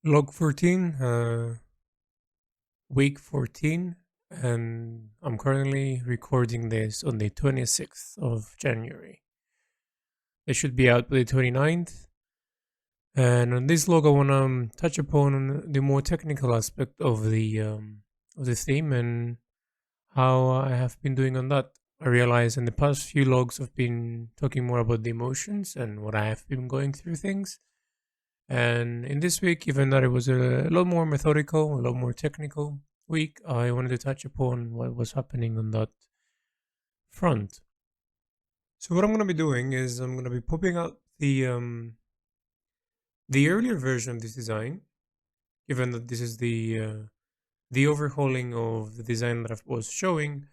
Log 14, week 14, and I'm currently recording this on the 26th of January. It should be out by the 29th. And on this log, I want to touch upon the more technical aspect of the theme and how I have been doing on that. I realize in the past few logs, I've been talking more about the emotions and what I have been going through things. And in this week, even though it was a lot more methodical, a lot more technical week, I wanted to touch upon what was happening on that front. So what I'm going to be doing is I'm going to be popping out the earlier version of this design, given that this is the overhauling of the design that I was showing,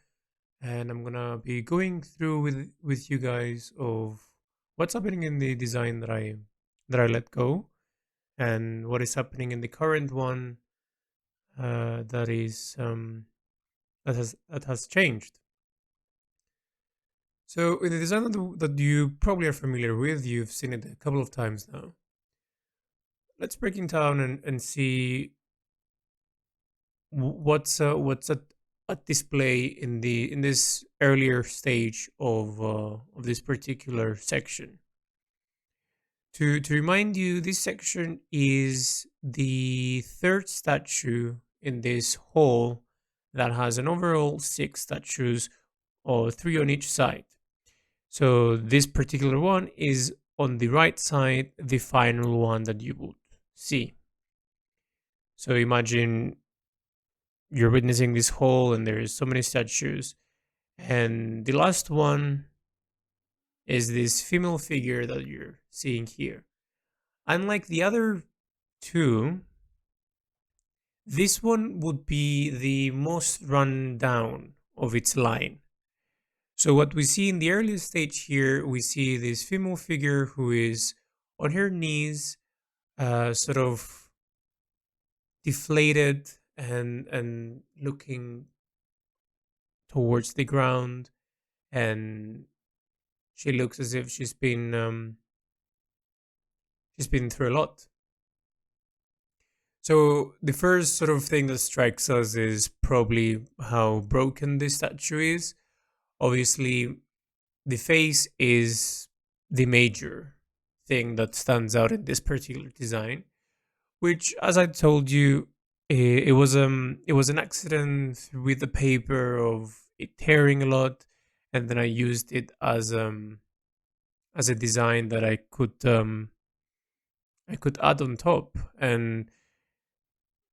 and I'm going to be going through with you guys of what's happening in the design that I let go and what is happening in the current one that is that has changed. So in the design that you probably are familiar with, you've seen it a couple of times now. Let's break it down and see what's at display in this earlier stage of this particular section. To remind you, this section is the third statue in this hall that has an overall 6 statues, or 3 on each side. So this particular one is on the right side, the final one that you would see. So imagine you're witnessing this hall and there's so many statues, and the last one is this female figure that you're seeing here. Unlike the other two, this one would be the most run down of its line. So what we see in the earliest stage here, we see this female figure who is on her knees, sort of deflated and looking towards the ground, and she looks as if she's been through a lot. So the first sort of thing that strikes us is probably how broken this statue is. Obviously, the face is the major thing that stands out in this particular design, which, as I told you, it was an accident with the paper of it tearing a lot, and then I used it as a design that I could add on top, and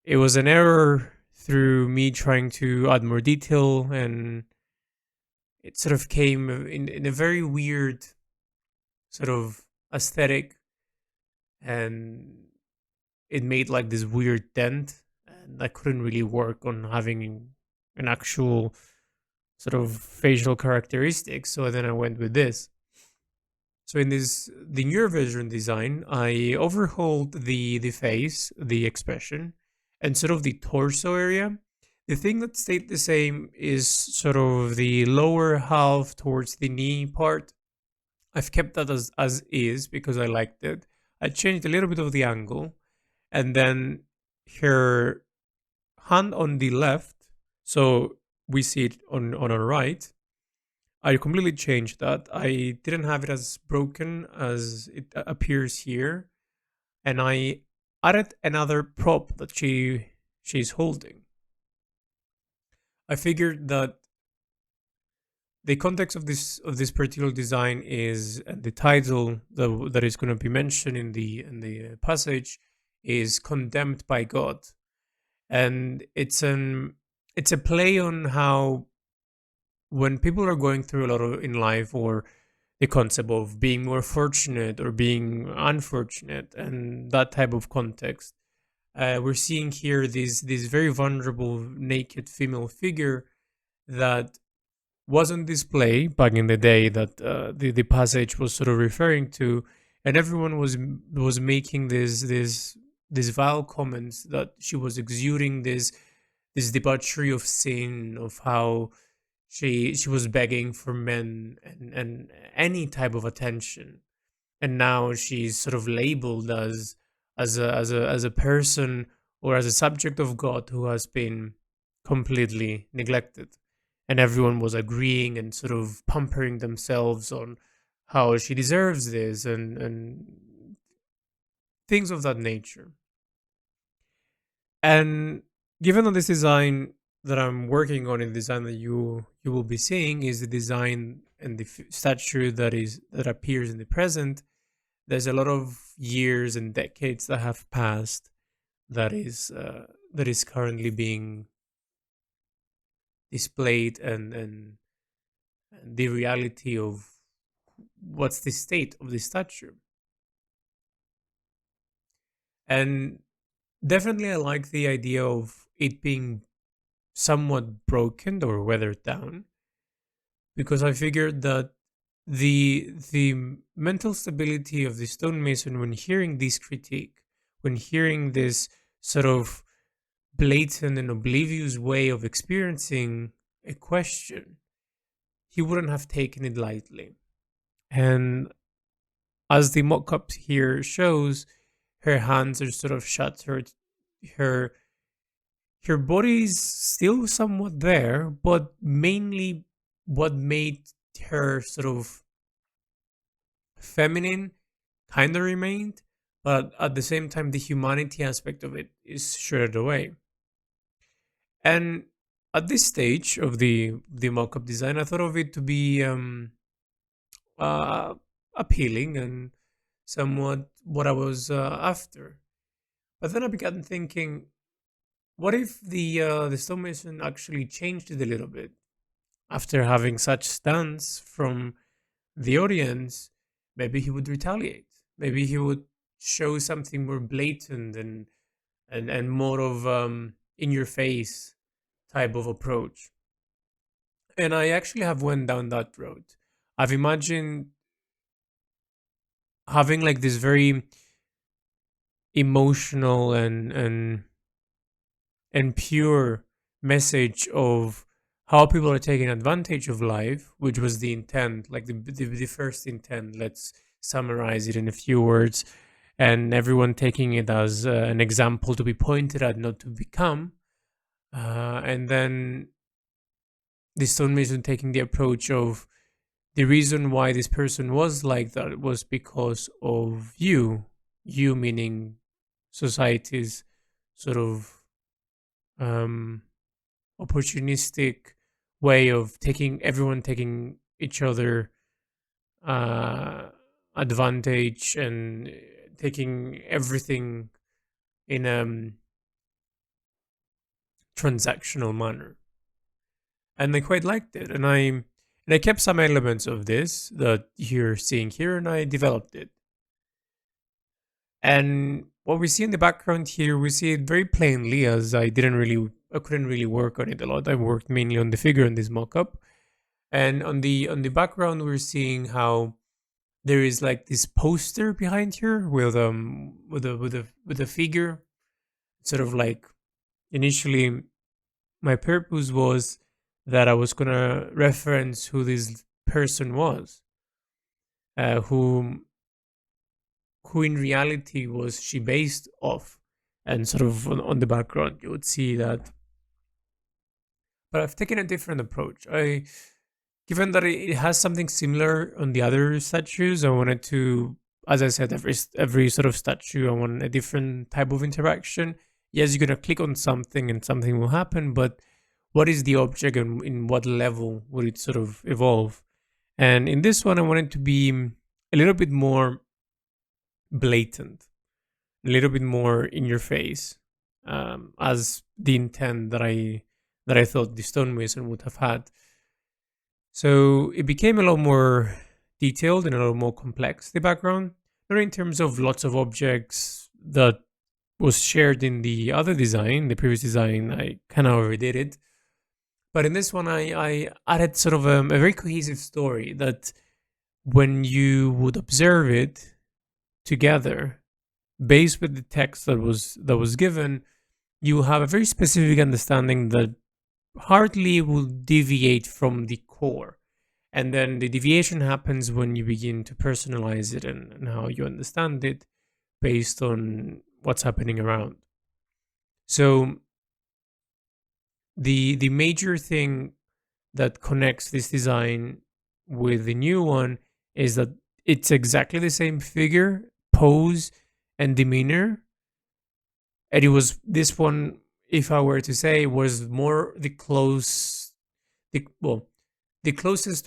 it was an error through me trying to add more detail, and it sort of came in a very weird sort of aesthetic, and it made like this weird dent, and I couldn't really work on having an actual sort of facial characteristics, so then I went with this. So in the newer version design, I overhauled the face, the expression, and sort of the torso area. The thing that stayed the same is sort of the lower half towards the knee part. I've kept that as is because I liked it. I changed a little bit of the angle, and then her hand on the left, so we see it on our right. I completely changed that. I didn't have it as broken as it appears here, and I added another prop that she's holding. I figured that the context of this particular design is, and the title that is going to be mentioned in the passage is condemned by God, and it's a play on how when people are going through a lot in life, or the concept of being more fortunate or being unfortunate, and that type of context, we're seeing here this very vulnerable naked female figure that was on display back in the day, that the passage was sort of referring to, and everyone was making these vile comments that she was exuding this debauchery of sin, of how she was begging for men and any type of attention, and now she's sort of labeled as as a person or as a subject of God who has been completely neglected, and everyone was agreeing and sort of pampering themselves on how she deserves this and things of that nature. And given that this design that I'm working on, in the design that you will be seeing, is the design and the statue that appears in the present, there's a lot of years and decades that have passed that is currently being displayed, and the reality of what's the state of the statue. And definitely I like the idea of it being somewhat broken or weathered down, because I figured that the mental stability of the stonemason, when hearing this critique, when hearing this sort of blatant and oblivious way of experiencing a question, he wouldn't have taken it lightly. And as the mock-up here shows, her hands are sort of shut, her her body is still somewhat there, but mainly what made her sort of feminine kind of remained, but at the same time, the humanity aspect of it is shredded away. And at this stage of the mock-up design, I thought of it to be uh, appealing and somewhat what I was after. But then I began thinking, what if the stonemason actually changed it a little bit after having such stance from the audience? Maybe he would retaliate. Maybe he would show something more blatant and more of in your face type of approach. And I actually have went down that road. I've imagined having like this very emotional and pure message of how people are taking advantage of life, which was the intent, like the first intent. Let's summarize it in a few words, and everyone taking it as an example to be pointed at, not to become. And then the stonemason taking the approach of the reason why this person was like that was because of you meaning society's sort of um, opportunistic way of taking each other uh, advantage and taking everything in a transactional manner. And I quite liked it, and I kept some elements of this that you're seeing here, and I developed it. And what we see in the background here, we see it very plainly, as I couldn't really work on it a lot. I worked mainly on the figure in this mock-up, and on the background, we're seeing how there is like this poster behind here with a figure. Sort of like, initially, my purpose was that I was gonna reference who this person was, uh, who who in reality was she based off, and sort of on the background you would see that. But I've taken a different approach. Given that it has something similar on the other statues, I wanted to, as I said, every sort of statue, I want a different type of interaction. Yes, you're gonna click on something and something will happen, but what is the object and in what level would it sort of evolve? And in this one, I wanted to be a little bit more blatant, a little bit more in your face, as the intent that I thought the stonemason would have had. So it became a lot more detailed and a lot more complex, the background, not in terms of lots of objects that was shared in the other design, the previous design. I kind of already did it. But in this one, I added sort of a very cohesive story that when you would observe it together, based with the text that was given, you have a very specific understanding that hardly will deviate from the core. And then the deviation happens when you begin to personalize it and how you understand it based on what's happening around. So the major thing that connects this design with the new one is that it's exactly the same figure, pose, and demeanor. And it was this one, if I were to say, was more the closest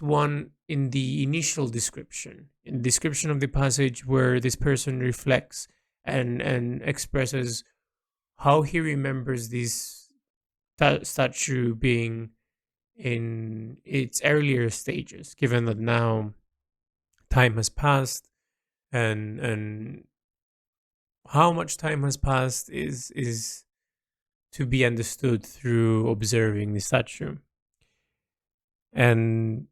one in the initial description, in description of the passage where this person reflects and expresses how he remembers this statue being in its earlier stages, given that now time has passed, and how much time has passed is to be understood through observing the statue. And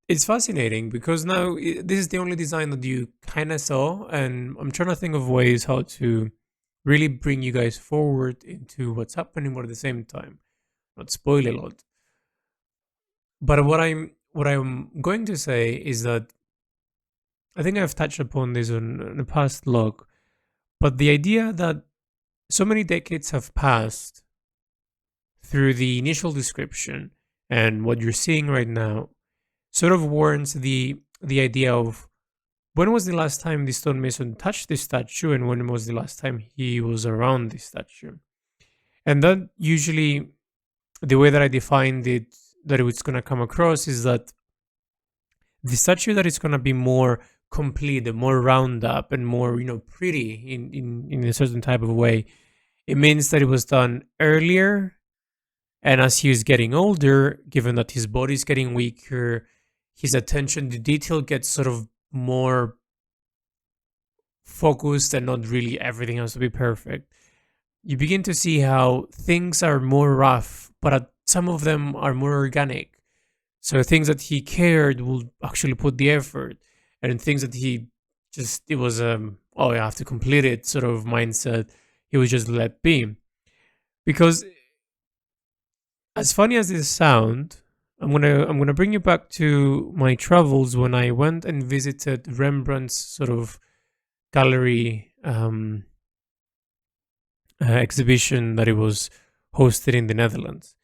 it's fascinating because now this is the only design that you kind of saw, and I'm trying to think of ways how to really bring you guys forward into what's happening, but at the same time not spoil a lot. But what I'm going to say is that I think I've touched upon this on the past log, but the idea that so many decades have passed through the initial description and what you're seeing right now sort of warrants the idea of when was the last time the stonemason touched this statue and when was the last time he was around this statue. And that usually, the way that I defined it, that it's going to come across is that the statue that is going to be more complete and more round up and more, pretty in a certain type of way, it means that it was done earlier. And as he was getting older, given that his body's getting weaker, his attention to detail gets sort of more focused and not really everything has to be perfect. You begin to see how things are more rough, but some of them are more organic. So things that he cared will actually put the effort, and things that he just, it was oh, I have to complete it sort of mindset, he would just let be. Because as funny as this sound, I'm gonna bring you back to my travels when I went and visited Rembrandt's sort of gallery exhibition that it was hosted in the Netherlands.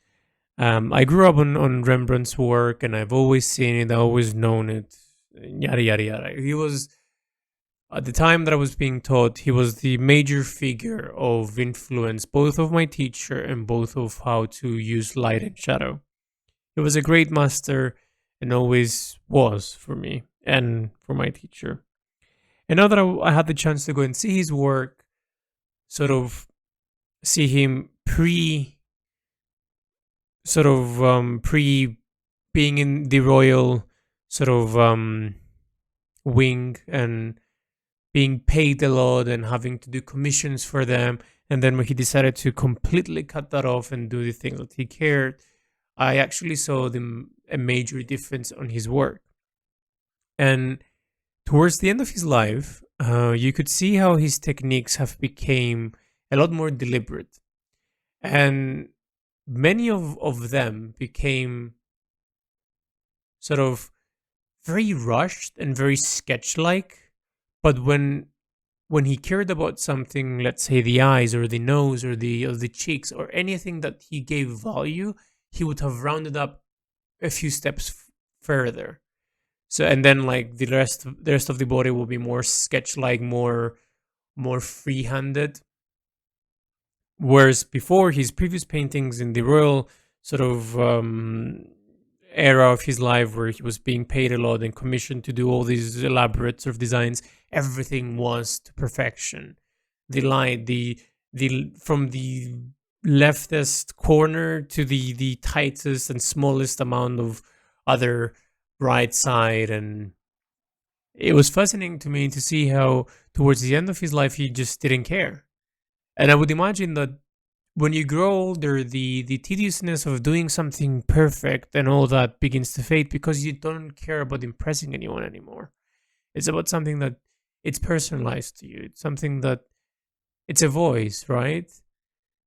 I grew up on Rembrandt's work, and I've always seen it. I've always known it. Yada yada yada. He was, at the time that I was being taught, he was the major figure of influence, both of my teacher and both of how to use light and shadow. He was a great master, and always was for me and for my teacher. And now that I had the chance to go and see his work, sort of see him pre being in the royal sort of wing and being paid a lot and having to do commissions for them, and then when he decided to completely cut that off and do the things that he cared, I actually saw a major difference on his work. And towards the end of his life, you could see how his techniques have become a lot more deliberate, and many of them became sort of very rushed and very sketch-like. But when he cared about something, let's say the eyes or the nose or the cheeks or anything that he gave value, he would have rounded up a few steps further. So, and then like the rest of the body will be more sketch-like, more free-handed. Whereas before, his previous paintings in the royal sort of era of his life, where he was being paid a lot and commissioned to do all these elaborate sort of designs, everything was to perfection. The light, the from the leftist corner to the tightest and smallest amount of other right side, and it was fascinating to me to see how towards the end of his life he just didn't care. And I would imagine that when you grow older, the tediousness of doing something perfect and all that begins to fade because you don't care about impressing anyone anymore. It's about something that it's personalized to you. It's something that it's a voice, right?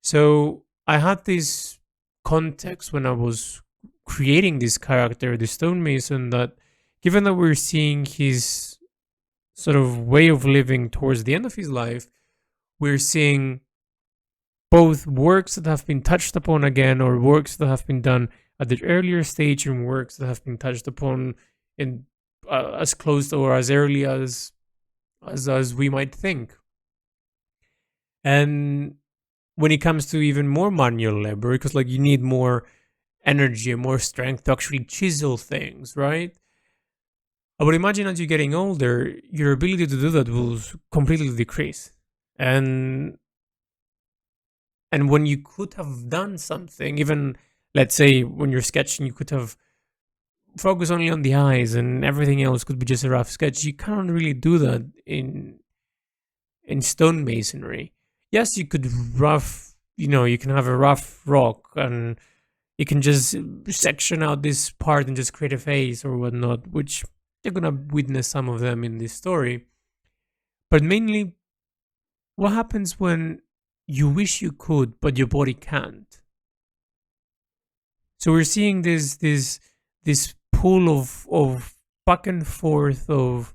So I had this context when I was creating this character, the stonemason, that given that we're seeing his sort of way of living towards the end of his life, we're seeing both works that have been touched upon again, or works that have been done at the earlier stage, and works that have been touched upon in as close or as early as we might think. And when it comes to even more manual labor, because like you need more energy and more strength to actually chisel things, right? I would imagine as you're getting older, your ability to do that will completely decrease. And when you could have done something, even let's say when you're sketching, you could have focused only on the eyes and everything else could be just a rough sketch. You can't really do that in stonemasonry. Yes, you could rough, you can have a rough rock and you can just section out this part and just create a face or whatnot, which you're gonna witness some of them in this story. But mainly, what happens when you wish you could, but your body can't? So we're seeing this pull of back and forth of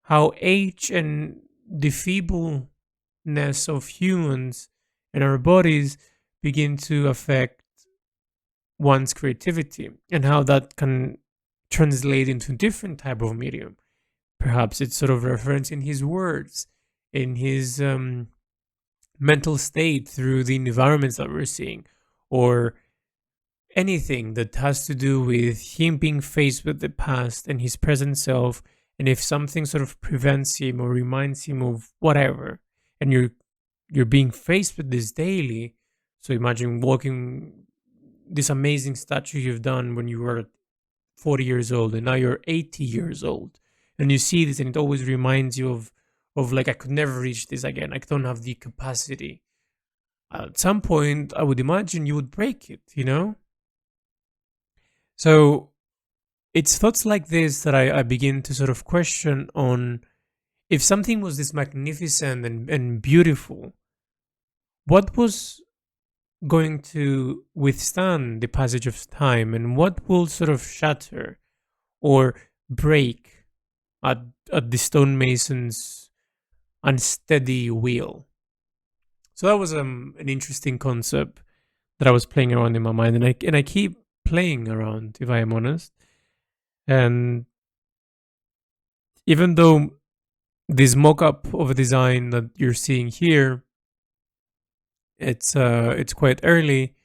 how age and the feebleness of humans and our bodies begin to affect one's creativity, and how that can translate into different type of medium. Perhaps it's sort of reference in his words, in his mental state through the environments that we're seeing, or anything that has to do with him being faced with the past and his present self. And if something sort of prevents him or reminds him of whatever, and you're being faced with this daily. So imagine walking this amazing statue you've done when you were 40 years old, and now you're 80 years old, and you see this and it always reminds you of like, I could never reach this again, I don't have the capacity. At some point I would imagine you would break it. So it's thoughts like this that I begin to sort of question on, if something was this magnificent and beautiful, what was going to withstand the passage of time, and what will sort of shatter or break at, at the stonemason's unsteady wheel? So that was an interesting concept that I was playing around in my mind, and I keep playing around, if I am honest. And even though this mock-up of a design that you're seeing here, it's quite early.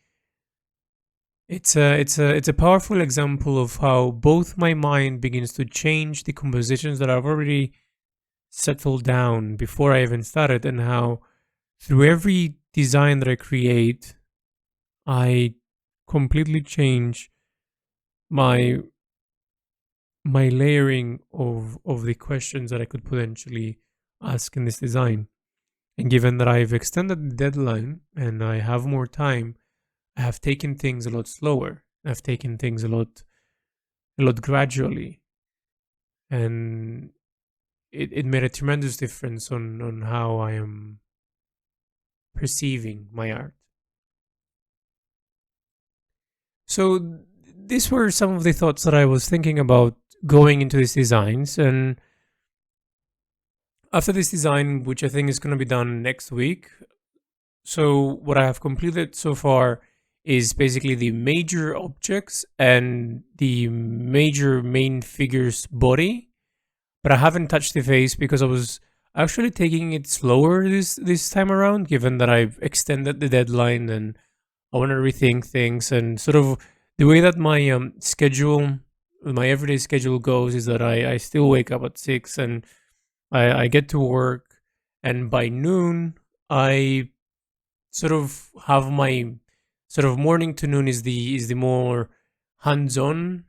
It's a powerful example of how both my mind begins to change the compositions that I've already settled down before I even started, and how through every design that I create, I completely change my layering of the questions that I could potentially ask in this design. And given that I've extended the deadline and I have more time, I have taken things a lot slower. I've taken things a lot gradually, and it made a tremendous difference on how I am perceiving my art. So these were some of the thoughts that I was thinking about going into these designs. And after this design, which I think is going to be done next week, so what I have completed so far is basically the major objects and the major main figure's body, but I haven't touched the face because I was actually taking it slower this time around, given that I've extended the deadline and I want to rethink things. And sort of the way that my schedule, my everyday schedule goes, is that I still wake up at 6 and I get to work, and by noon I sort of have my sort of morning to noon is the more hands-on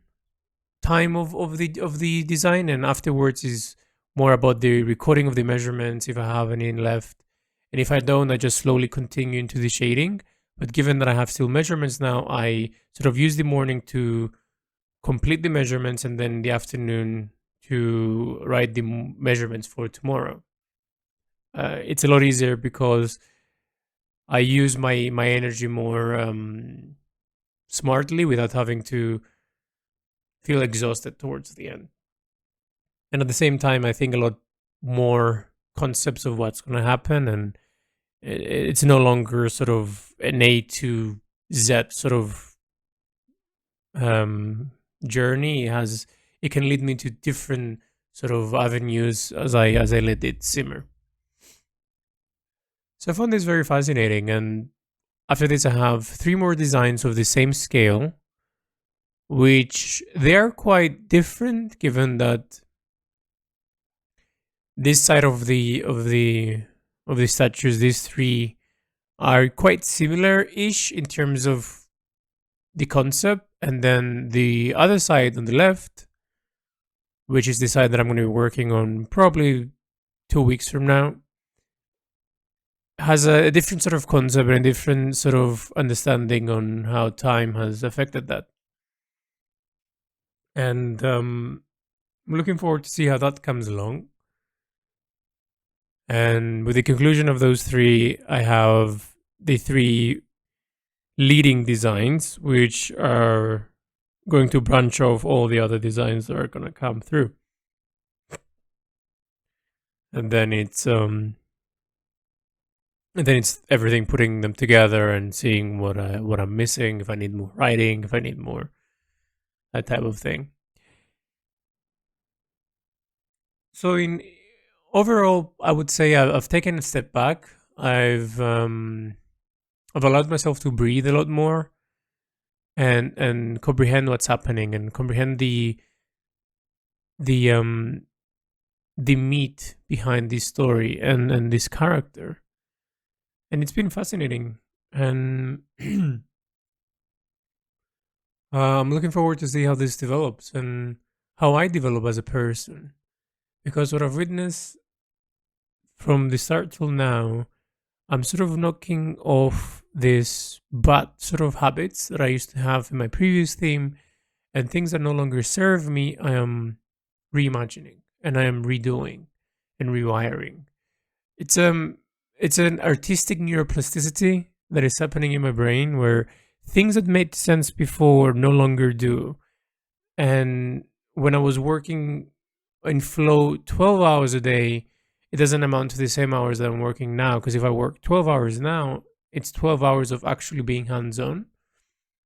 time of the design, and afterwards is more about the recording of the measurements if I have any left, and if I don't, I just slowly continue into the shading. But given that I have still measurements now, I sort of use the morning to complete the measurements, and then the afternoon to write the measurements for tomorrow. It's a lot easier because I use my energy more smartly without having to feel exhausted towards the end. And at the same time, I think a lot more concepts of what's going to happen, and it's no longer sort of an A to Z sort of um, journey. It can lead me to different sort of avenues as I let it simmer. So I found this very fascinating, and after this, I have three more designs of the same scale, which they are quite different, given that this side of the statues, these three are quite similar-ish in terms of the concept, and then the other side on the left, which is the side that I'm going to be working on probably 2 weeks from now, has a different sort of concept and a different sort of understanding on how time has affected that. And I'm looking forward to see how that comes along. And with the conclusion of those three, I have the three leading designs, which are going to branch off all the other designs that are going to come through. And then it's everything, putting them together and seeing what I'm missing, if I need more writing, if I need more, that type of thing. So in overall, I would say I've taken a step back. I've allowed myself to breathe a lot more, and comprehend what's happening, and comprehend the the meat behind this story and this character. And it's been fascinating, and I'm looking forward to see how this develops and how I develop as a person, because what I've witnessed from the start till now, I'm sort of knocking off this bad sort of habits that I used to have in my previous theme, and things that no longer serve me. I am reimagining, and I am redoing and rewiring. It's it's an artistic neuroplasticity that is happening in my brain, where things that made sense before no longer do. And when I was working in flow 12 hours a day, it doesn't amount to the same hours that I'm working now. Because if I work 12 hours now, it's 12 hours of actually being hands on.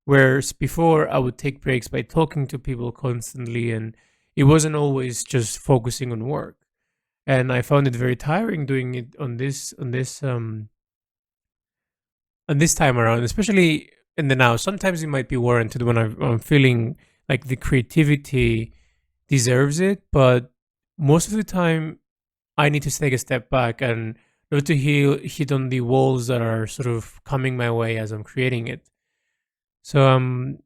Whereas before, I would take breaks by talking to people constantly, and it wasn't always just focusing on work. And I found it very tiring doing it on this time around, especially in the now. Sometimes it might be warranted when I'm feeling like the creativity deserves it, but most of the time I need to take a step back and not to hit on the walls that are sort of coming my way as I'm creating it. So I'm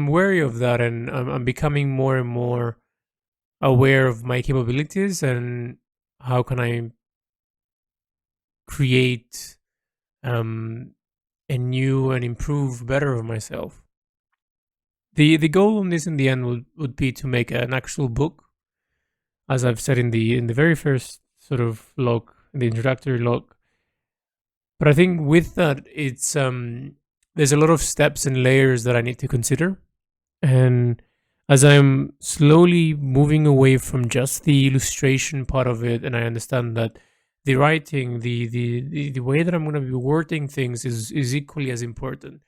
wary of that, and I'm becoming more and more aware of my capabilities and how can I create a new and improve better of myself. The goal on this in the end would be to make an actual book, as I've said in the very first sort of log, in the introductory log. But I think with that, it's there's a lot of steps and layers that I need to consider. And as I'm slowly moving away from just the illustration part of it, and I understand that the writing, the way that I'm going to be wording things is equally as important.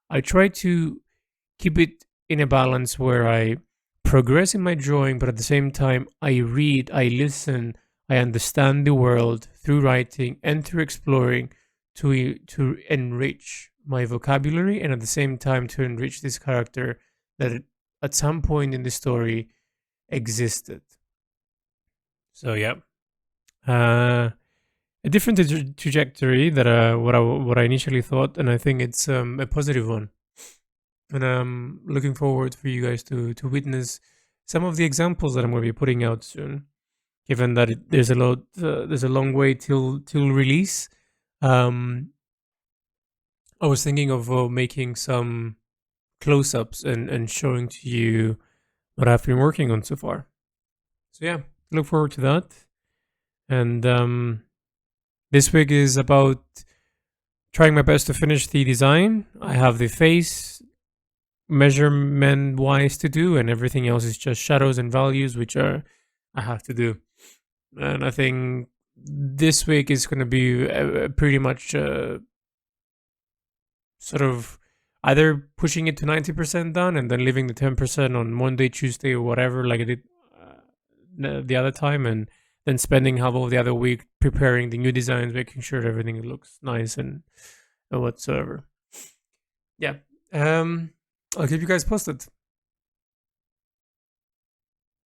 I try to keep it in a balance where I progress in my drawing, but at the same time, I read, I listen, I understand the world through writing and through exploring to enrich my vocabulary, and at the same time to enrich this character that at some point in the story existed. So yeah, a different trajectory that what I initially thought, and I think it's a positive one. And I'm looking forward for you guys to witness some of the examples that I'm going to be putting out soon. Given that there's a long way till release. I was thinking of making some close-ups and showing to you what I've been working on so far. So yeah, look forward to that. And this week is about trying my best to finish the design. I have the face measurement wise to do, and everything else is just shadows and values, which I have to do. And I think this week is going to be pretty much sort of either pushing it to 90% done and then leaving the 10% on Monday, Tuesday, or whatever, like I did the other time, and then spending half of the other week preparing the new designs, making sure everything looks nice and whatsoever. Yeah. I'll keep you guys posted.